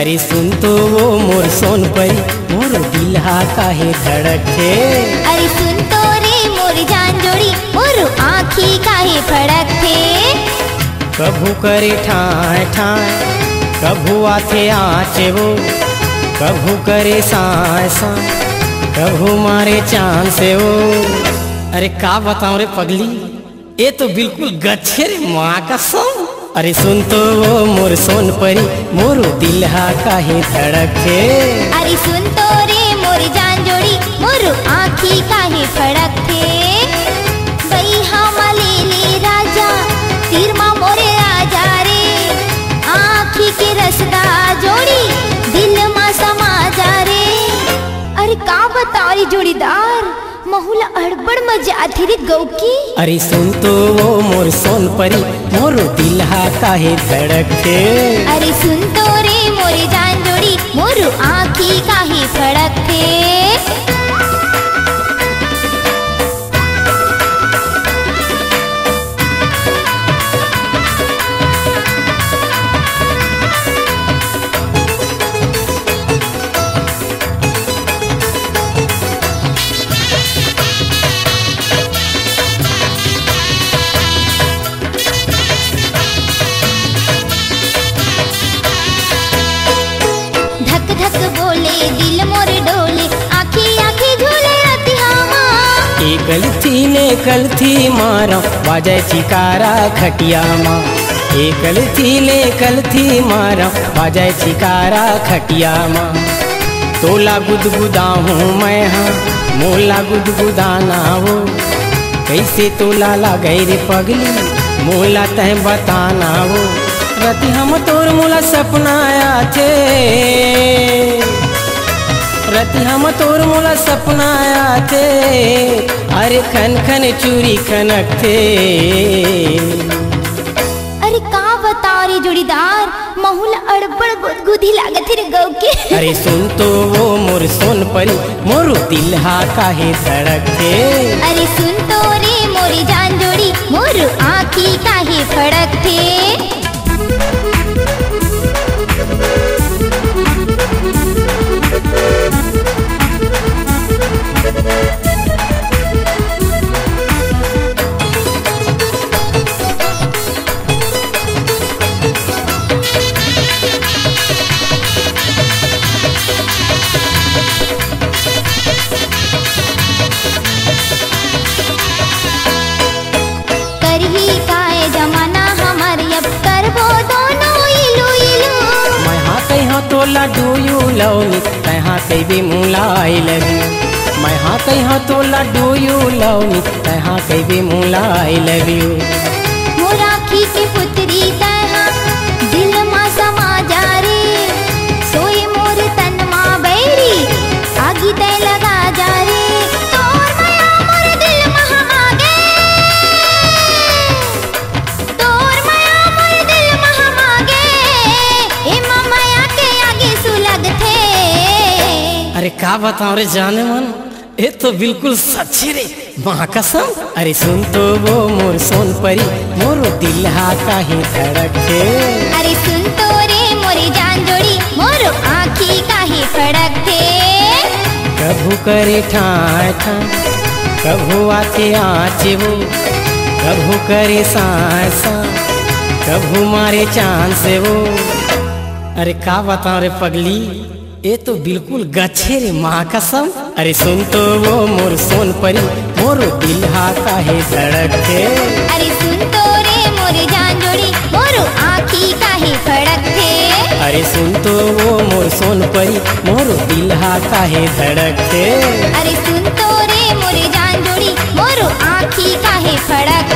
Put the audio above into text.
अरे सुन तो वो मोर सोन परी मोर दिलहा काहे धड़के। अरे सुन तो रे मोर जान जोड़ी मोर आँखी काहे फड़कते। कभू करे ठाए ठाए कभू आथे आचे वो, कभू करे साए साए कभू मारे चांद से वो। अरे का बताऊं रे पगली, ये तो बिल्कुल गच्छे रे माँ का सम। अरे सुन तो वो मोर सोन परी मोर दिलहा काहे धड़के। अरे सुन तो रे मोर जान जोड़ी मोर आँखी काहे फड़कते। बई हामा ले ले राजा तीर मा मोरे राजा रे, आँखी के रसदा जोड़ी दिल मा समा जा रे। अरे का बताओ रे जोड़ीदार महुला अड़बड़ मजा थी रे गौकी। अरे सुन तो वो मोर सोन परी मोर दिलहा काहे धड़के। अरे सुन तो रे मोर जान जोड़ी मोर आँखी काहे फड़कते। कल थी मारा बाजे चिकारा खटिया माँ। कल थी मारा बाजे चिकारा खटिया माँ। तोला गुदगुदा हूँ मैं हाँ मोला गुदगुदाना हो। कैसे तोला लागे रे पगली मोला तह बताना हो। रति हम तोर मोला सपना आया थे, रति हम तोर मोला सपना आया थे। अरे खन खन चूरी खनक थे। अरे का बताओ रे जोड़ीदार महुला अड़बड़ गुदगुदी लागत रे गौ के। अरे सुन तो वो मोर सोन परी मोर दिलहा काहे धड़के। अरे सुन तो रे मोरी जान जोड़ी मोर आँखी काहे फड़कते। तोला डू यू लव मी तहाँ कई मूला आई लव यू। मैं हाँ कहीं तोला डू यू लव मी तहाँ कई मूला आई लव यू। मोर आँखी के पुतरी तहाँ दिल मा समा जा रे। सोए मोर तन मा बैरी आगी तय लगा जा रे। तोर माया मोर दिल मा हमा गे, तोर माया मोर दिल मा हमा गे। ए माया के आगे सुलग थे। अरे का बताओ रे जाने मन, ये तो बिल्कुल सच्ची रे माँ कसम। अरे सुन तो वो मोर सोन परी मोर दिलहा काहे धड़के। अरे सुन तो रे मोरी जान जोड़ी मोर आँखी काहे फड़कते। कभू करे ठाए ठाए कभू आते आचे वो, कभू करे साए साए कभू मारे चांद से वो। अरे का बताओ रे पगली, ये तो बिल्कुल गच्छे रे माँ कसम। अरे सुन तो वो मोर सोन परी मोर दिलहा काहे धड़के। अरे सुन तो रे मोर जान जोड़ी मोर आँखी काहे फड़कते। अरे सुन तो वो मोर सोन परी मोर दिलहा काहे धड़के। अरे सुन तो रे मोर जान जोड़ी मोर आँखी काहे फड़कते।